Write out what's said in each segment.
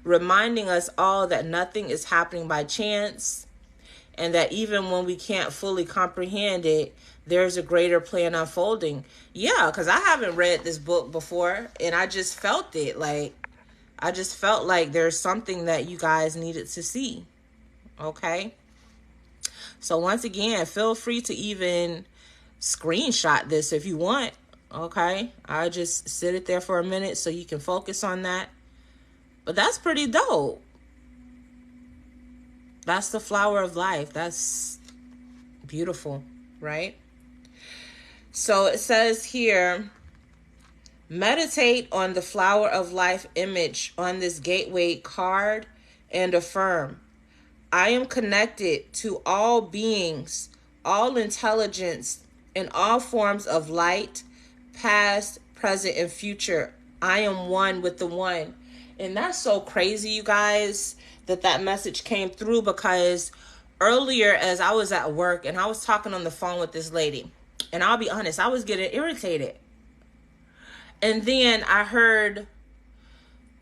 reminding us all that nothing is happening by chance, and that even when we can't fully comprehend it, there's a greater plan unfolding. Yeah, because I haven't read this book before, and I just felt it. Like, I just felt like there's something that you guys needed to see. Okay? So once again, feel free to even screenshot this if you want. Okay? I just sit it there for a minute so you can focus on that. But that's pretty dope. That's the flower of life. That's beautiful, right? So it says here, meditate on the flower of life image on this gateway card and affirm, I am connected to all beings, all intelligence, and all forms of light, past, present, and future. I am one with the one. And that's so crazy, you guys, that message came through, because earlier as I was at work and I was talking on the phone with this lady, and I'll be honest, I was getting irritated. And then I heard,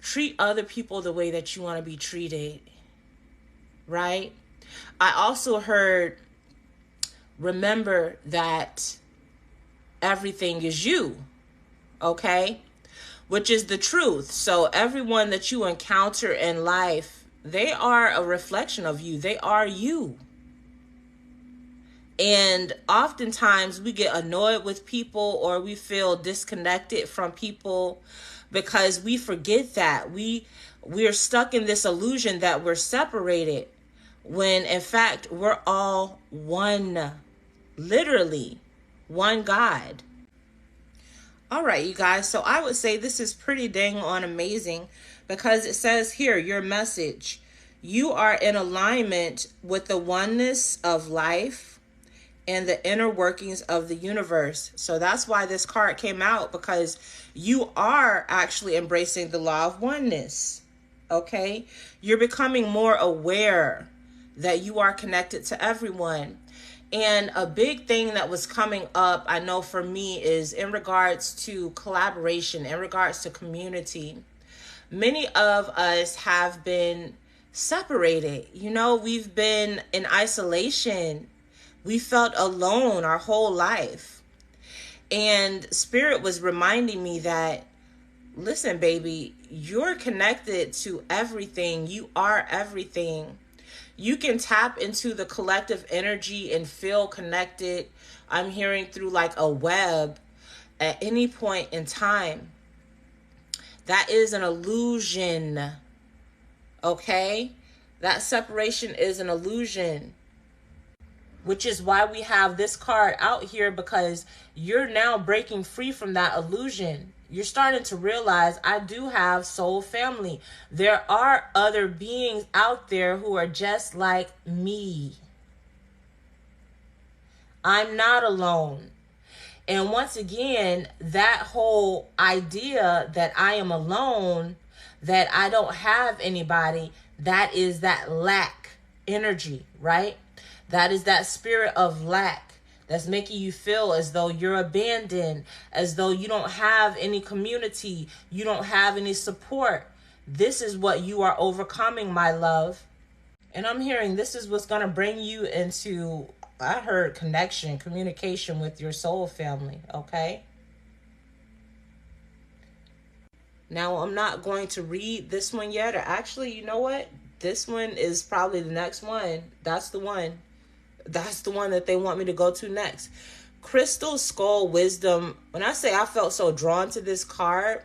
treat other people the way that you want to be treated, right? I also heard, remember that everything is you, okay? Which is the truth. So everyone that you encounter in life, they are a reflection of you. They are you. And oftentimes we get annoyed with people, or we feel disconnected from people because we forget that we're stuck in this illusion that we're separated, when in fact we're all one, literally one God. All right, you guys. So I would say this is pretty dang on amazing, because it says here, your message, you are in alignment with the oneness of life and the inner workings of the universe. So that's why this card came out, because you are actually embracing the law of oneness. Okay? You're becoming more aware that you are connected to everyone. And a big thing that was coming up, I know for me, is in regards to collaboration, in regards to community. Many of us have been separated. You know, we've been in isolation. We felt alone our whole life. And Spirit was reminding me that, listen, baby, you're connected to everything. You are everything. You can tap into the collective energy and feel connected. I'm hearing through like a web at any point in time. That is an illusion. Okay? That separation is an illusion. Which is why we have this card out here, because you're now breaking free from that illusion. You're starting to realize, I do have soul family. There are other beings out there who are just like me. I'm not alone. And once again, that whole idea that I am alone, that I don't have anybody, that is that lack energy, right? That is that spirit of lack that's making you feel as though you're abandoned, as though you don't have any community, you don't have any support. This is what you are overcoming, my love. And I'm hearing this is what's going to bring you into, I heard, connection, communication with your soul family, okay? Now, I'm not going to read this one yet, or actually, you know what? This one is probably the next one. That's the one. That's the one that they want me to go to next. Crystal Skull Wisdom. When I say I felt so drawn to this card,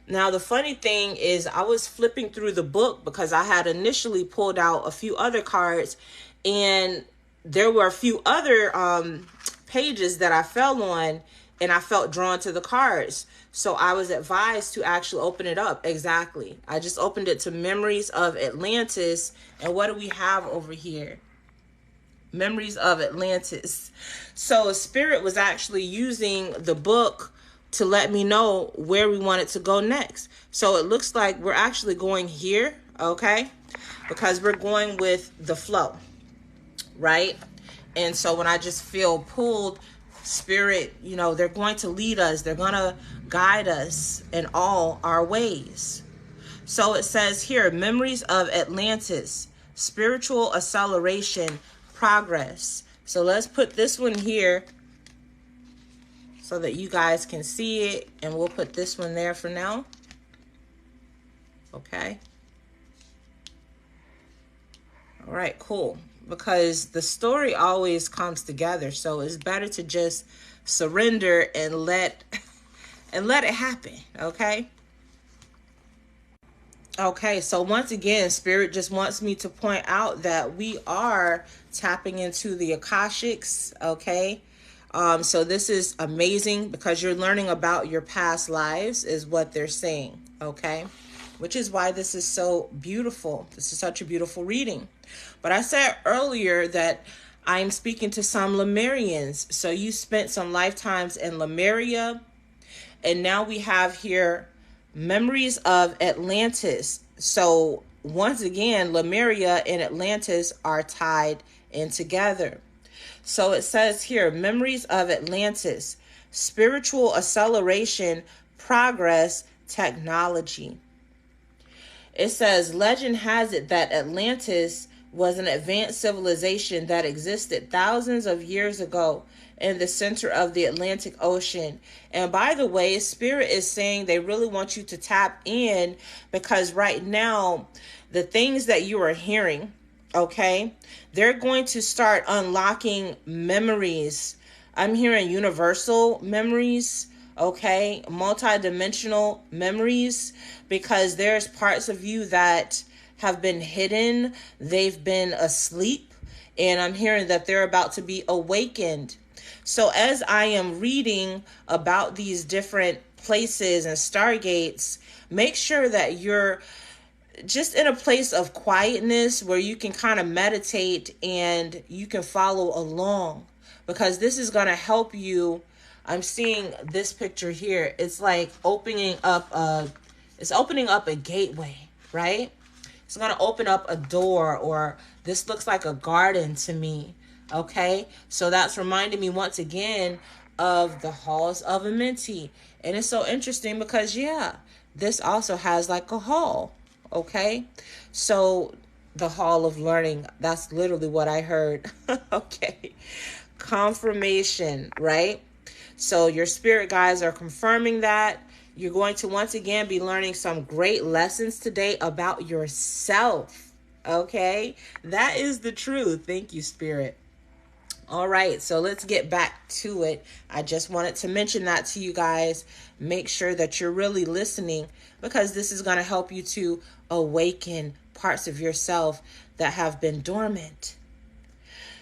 now the funny thing is I was flipping through the book because I had initially pulled out a few other cards, and there were a few other pages that I fell on, and I felt drawn to the cards. So I was advised to actually open it up. Exactly. I just opened it to Memories of Atlantis. And what do we have over here? Memories of Atlantis. So Spirit was actually using the book to let me know where we wanted to go next. So it looks like we're actually going here, okay? Because we're going with the flow, right? And so when I just feel pulled, Spirit, you know, they're going to lead us. They're going to guide us in all our ways. So it says here, memories of Atlantis, spiritual acceleration, progress. So let's put this one here so that you guys can see it. And we'll put this one there for now. Okay. All right, cool. Because the story always comes together. So it's better to just surrender and let it happen. Okay. Okay, so once again, Spirit just wants me to point out that we are tapping into the Akashics, okay? So this is amazing because you're learning about your past lives is what they're saying, okay? Which is why this is so beautiful. This is such a beautiful reading. But I said earlier that I'm speaking to some Lemurians. So you spent some lifetimes in Lemuria, and now we have here memories of Atlantis. So once again, Lemuria and Atlantis are tied in together. So it says here, memories of Atlantis, spiritual acceleration, progress, technology. It says, legend has it that Atlantis was an advanced civilization that existed thousands of years ago in the center of the Atlantic Ocean. And by the way, Spirit is saying they really want you to tap in because right now, the things that you are hearing, okay, they're going to start unlocking memories. I'm hearing universal memories, okay, multidimensional memories, because there's parts of you that have been hidden, they've been asleep, and I'm hearing that they're about to be awakened. So as I am reading about these different places and stargates, make sure that you're just in a place of quietness where you can kind of meditate and you can follow along, because this is going to help you. I'm seeing this picture here. It's like opening up a gateway, right? It's going to open up a door, or this looks like a garden to me. Okay, so that's reminding me once again of the halls of Amenti. And it's so interesting because, yeah, this also has like a hall. Okay, so the hall of learning, that's literally what I heard. Okay, confirmation, right? So your spirit guides are confirming that. You're going to once again be learning some great lessons today about yourself. Okay, that is the truth. Thank you, Spirit. All right, so let's get back to it. I just wanted to mention that to you guys. Make sure that you're really listening, because this is going to help you to awaken parts of yourself that have been dormant.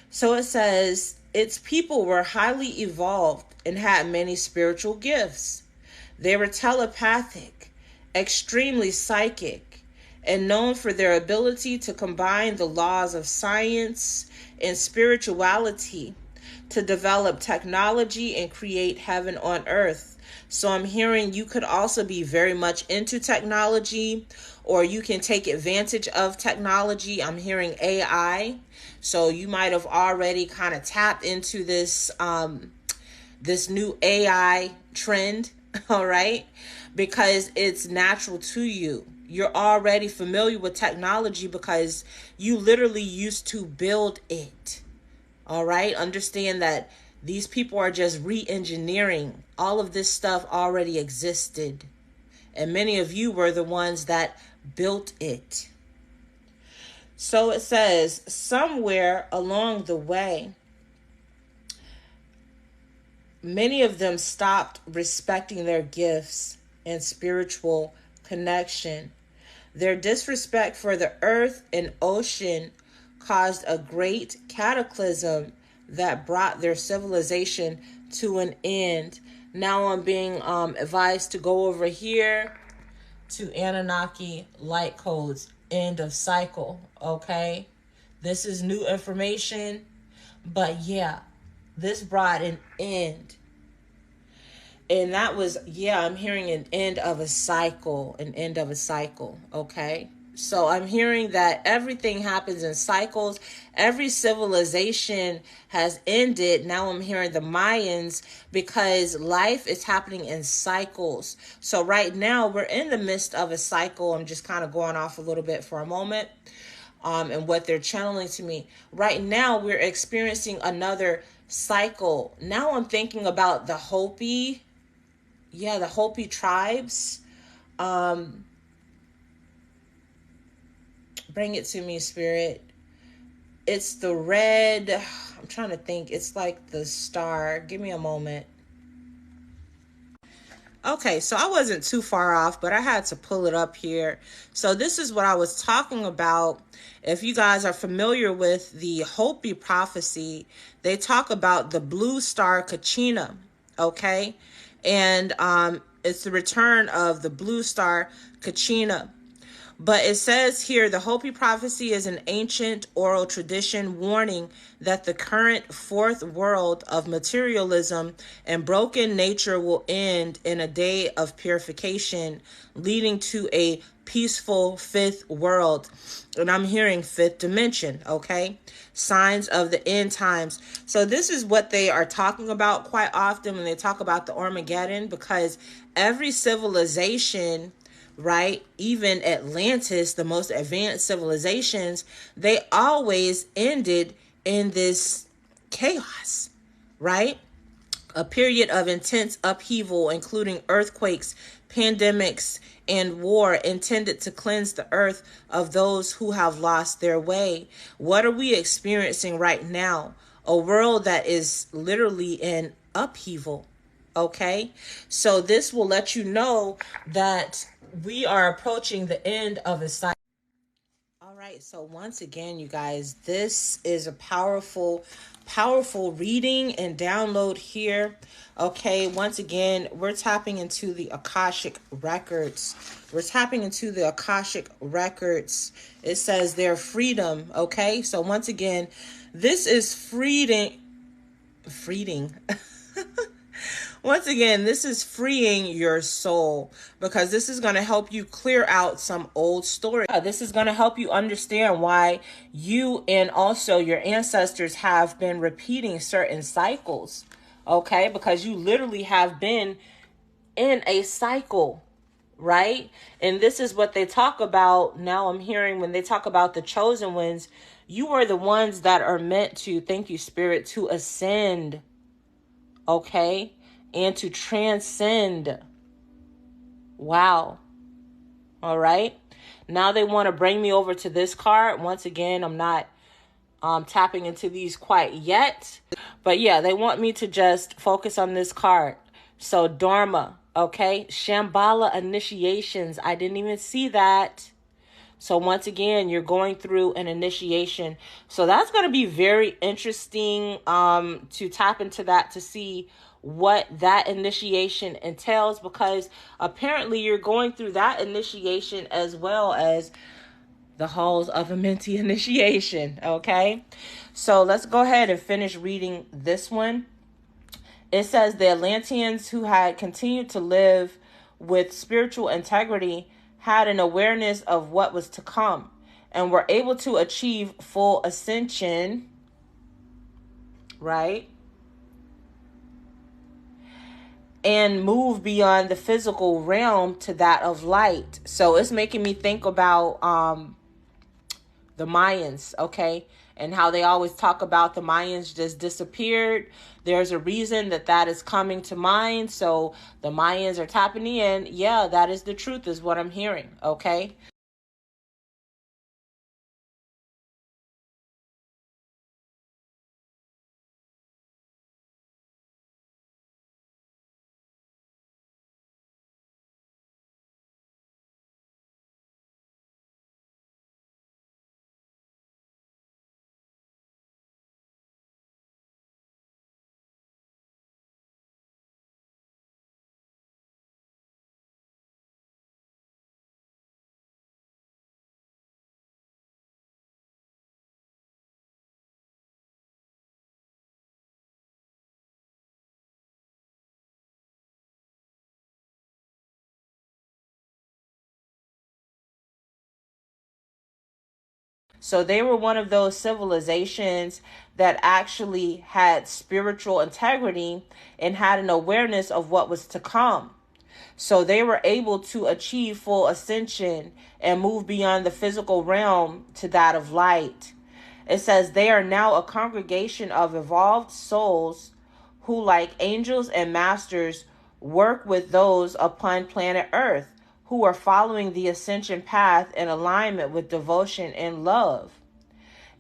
So it says, its people were highly evolved and had many spiritual gifts. They were telepathic, extremely psychic, and known for their ability to combine the laws of science and spirituality to develop technology and create heaven on earth. So I'm hearing you could also be very much into technology, or you can take advantage of technology. I'm hearing AI. So you might have already kind of tapped into this new AI trend, all right? Because it's natural to you. You're already familiar with technology because you literally used to build it. All right. Understand that these people are just re-engineering. All of this stuff already existed. And many of you were the ones that built it. So it says, somewhere along the way, many of them stopped respecting their gifts and spiritual connection. Their disrespect for the earth and ocean caused a great cataclysm that brought their civilization to an end. Now I'm being advised to go over here to Anunnaki light codes, end of cycle. Okay, this is new information, but yeah, this brought an end. And that was, yeah, I'm hearing an end of a cycle, okay? So I'm hearing that everything happens in cycles. Every civilization has ended. Now I'm hearing the Mayans, because life is happening in cycles. So right now we're in the midst of a cycle. I'm just kind of going off a little bit for a moment. And what they're channeling to me. Right now we're experiencing another cycle. Now I'm thinking about the Hopi. Yeah, the Hopi tribes. Um, Bring it to me, Spirit. It's the red. I'm trying to think. It's like the star. Give me a moment. Okay, so I wasn't too far off, but I had to pull it up here. So this is what I was talking about. If you guys are familiar with the Hopi prophecy, they talk about the blue star Kachina. Okay, and it's the return of the blue star Kachina. But it says here the Hopi prophecy is an ancient oral tradition warning that the current fourth world of materialism and broken nature will end in a day of purification, leading to a peaceful fifth world. And I'm hearing fifth dimension, okay? Signs of the end times. So this is what they are talking about quite often when they talk about the Armageddon, because every civilization, right? Even Atlantis, the most advanced civilizations, they always ended in this chaos, right? A period of intense upheaval, including earthquakes, pandemics, and war, intended to cleanse the earth of those who have lost their way. What are we experiencing right now? A world that is literally in upheaval. Okay, so this will let you know that we are approaching the end of a cycle. All right, so once again, you guys, this is a powerful reading and download here. Okay, once again, we're tapping into the Akashic records. We're tapping into the Akashic records. It says their freedom. Okay, so once again, this is freeing. Once again, this is freeing your soul, because this is going to help you clear out some old stories. This is going to help you understand why you and also your ancestors have been repeating certain cycles. Okay, because you literally have been in a cycle, right? And this is what they talk about. Now I'm hearing when they talk about the chosen ones, you are the ones that are meant to, thank you, Spirit, to ascend, okay? And to transcend. Wow. All right. Now they want to bring me over to this card. Once again, I'm not tapping into these quite yet. But yeah, they want me to just focus on this card. So Dharma, okay? Shambhala initiations. I didn't even see that. So once again, you're going through an initiation. So that's going to be very interesting to tap into that, to see what that initiation entails, because apparently you're going through that initiation as well as the halls of a Amenti initiation. Okay, so let's go ahead and finish reading this one. It says the Atlanteans, who had continued to live with spiritual integrity, had an awareness of what was to come and were able to achieve full ascension, right? And move beyond the physical realm to that of light. So it's making me think about the Mayans, okay? And how they always talk about the Mayans just disappeared. There's a reason that that is coming to mind. So the Mayans are tapping in. Yeah, that is the truth, is what I'm hearing, okay? So they were one of those civilizations that actually had spiritual integrity and had an awareness of what was to come. So they were able to achieve full ascension and move beyond the physical realm to that of light. It says they are now a congregation of evolved souls who, like angels and masters, work with those upon planet Earth who are following the ascension path in alignment with devotion and love.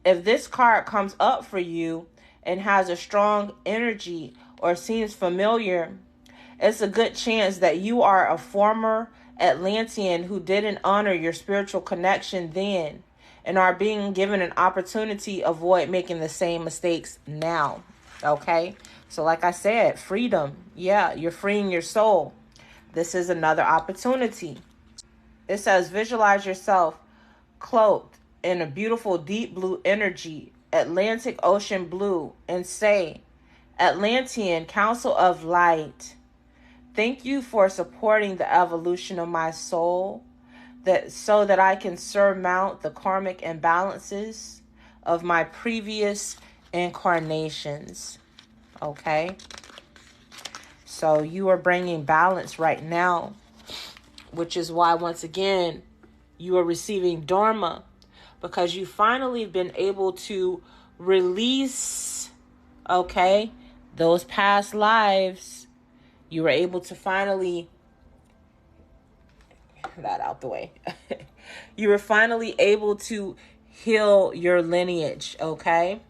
If this card comes up for you and has a strong energy or seems familiar, it's a good chance that you are a former Atlantean who didn't honor your spiritual connection then and are being given an opportunity to avoid making the same mistakes now. Okay? So like I said, freedom. Yeah, you're freeing your soul. This is another opportunity. It says visualize yourself cloaked in a beautiful deep blue energy, Atlantic Ocean blue, and say, Atlantean Council of Light, thank you for supporting the evolution of my soul, that so that I can surmount the karmic imbalances of my previous incarnations. Okay? So you are bringing balance right now, which is why, once again, you are receiving Dharma, because you finally been able to release, okay, those past lives. You were able to finally, that out the way. You were finally able to heal your lineage, okay?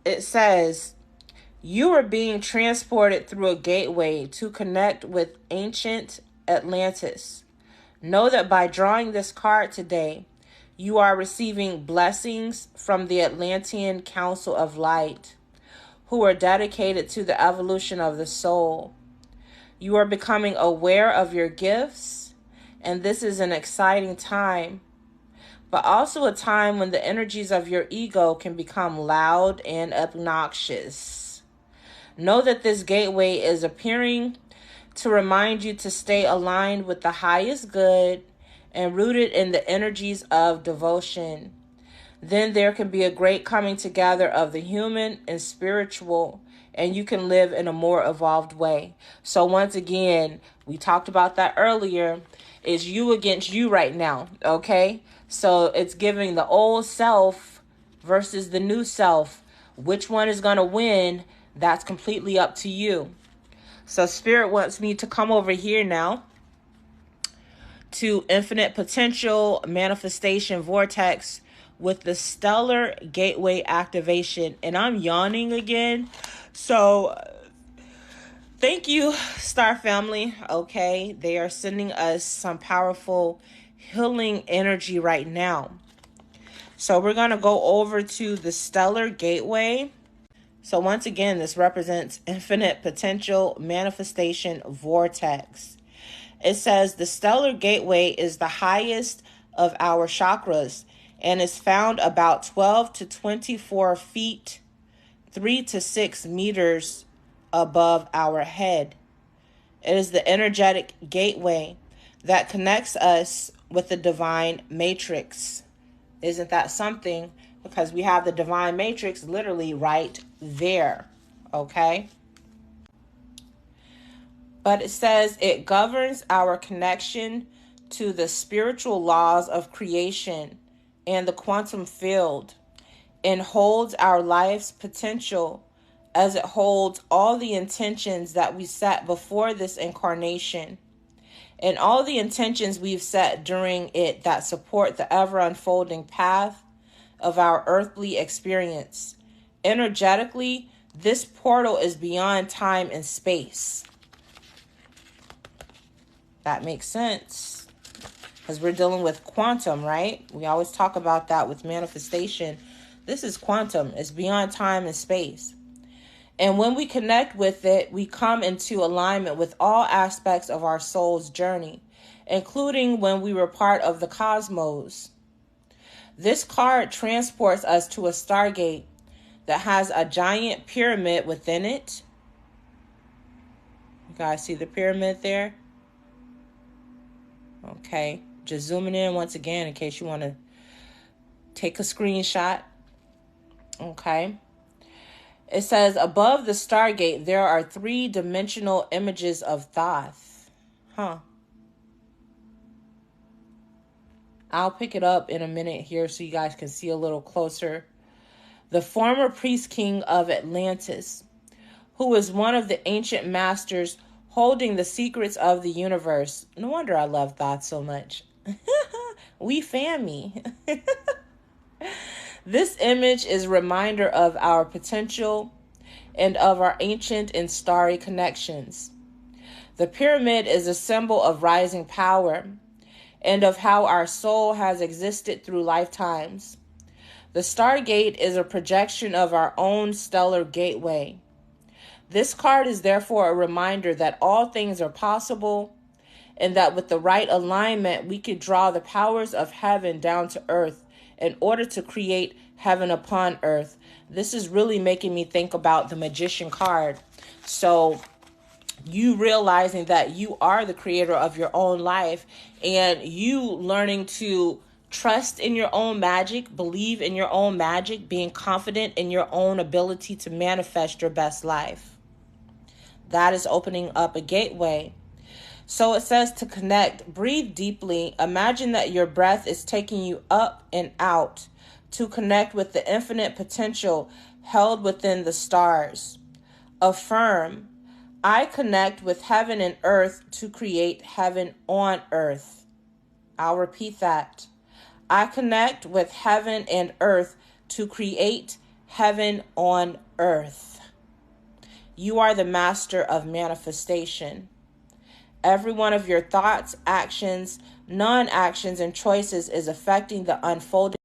It says, you are being transported through a gateway to connect with ancient Atlantis. Know that by drawing this card today, you are receiving blessings from the Atlantean Council of Light, who are dedicated to the evolution of the soul. You are becoming aware of your gifts, and this is an exciting time, but also a time when the energies of your ego can become loud and obnoxious. Know that this gateway is appearing to remind you to stay aligned with the highest good and rooted in the energies of devotion. Then there can be a great coming together of the human and spiritual, and you can live in a more evolved way. So once again, we talked about that earlier, is you against you right now, okay? So it's giving the old self versus the new self. Which one is going to win? That's completely up to you. So Spirit wants me to come over here now to Infinite Potential Manifestation Vortex with the Stellar Gateway activation. And I'm yawning again. So thank you, Star Family. Okay, they are sending us some powerful healing energy right now. So we're going to go over to the Stellar Gateway. So once again, this represents Infinite Potential Manifestation Vortex. It says the Stellar Gateway is the highest of our chakras and is found about 12 to 24 feet, 3 to 6 meters above our head. It is the energetic gateway that connects us with the divine matrix. Isn't that something? Because we have the divine matrix literally right there. Okay? But it says it governs our connection to the spiritual laws of creation and the quantum field, and holds our life's potential as it holds all the intentions that we set before this incarnation and all the intentions we've set during it that support the ever unfolding path of our earthly experience. Energetically, this portal is beyond time and space. That makes sense, because we're dealing with quantum, right? We always talk about that with manifestation. This is quantum. It's beyond time and space. And when we connect with it, we come into alignment with all aspects of our soul's journey, including when we were part of the cosmos. This card transports us to a stargate that has a giant pyramid within it. You guys see the pyramid there? Okay. Just zooming in once again in case you want to take a screenshot. Okay. It says, above the Stargate, there are 3-dimensional images of Thoth. I'll pick it up in a minute here so you guys can see a little closer. The former priest king of Atlantis, who is one of the ancient masters holding the secrets of the universe. No wonder I love Thoth so much. We family. This image is a reminder of our potential and of our ancient and starry connections. The pyramid is a symbol of rising power and of how our soul has existed through lifetimes. The Stargate is a projection of our own stellar gateway. This card is therefore a reminder that all things are possible and that with the right alignment, we could draw the powers of heaven down to earth in order to create heaven upon earth. This is really making me think about the Magician card. So you realizing that you are the creator of your own life and you learning to trust in your own magic, believe in your own magic, being confident in your own ability to manifest your best life. That is opening up a gateway. So it says to connect, breathe deeply. Imagine that your breath is taking you up and out to connect with the infinite potential held within the stars. Affirm, I connect with heaven and earth to create heaven on earth. I'll repeat that. I connect with heaven and earth to create heaven on earth. You are the master of manifestation. Every one of your thoughts, actions, non-actions, and choices is affecting the unfolding